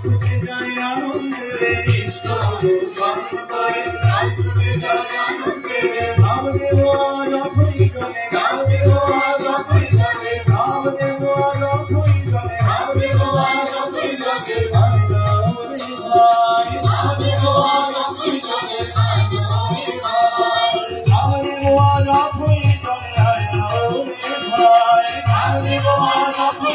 ছুটে যায় আনন্দে কৃষ্ণ অনুসরণ করে গান ছুটে যায় আনন্দে নাম দেব যতই চলে নাম দেব যতই চলে নাম দেব যতই চলে নাম দেব যতই চলে নাম দেব যতই চলে নাম দেব যতই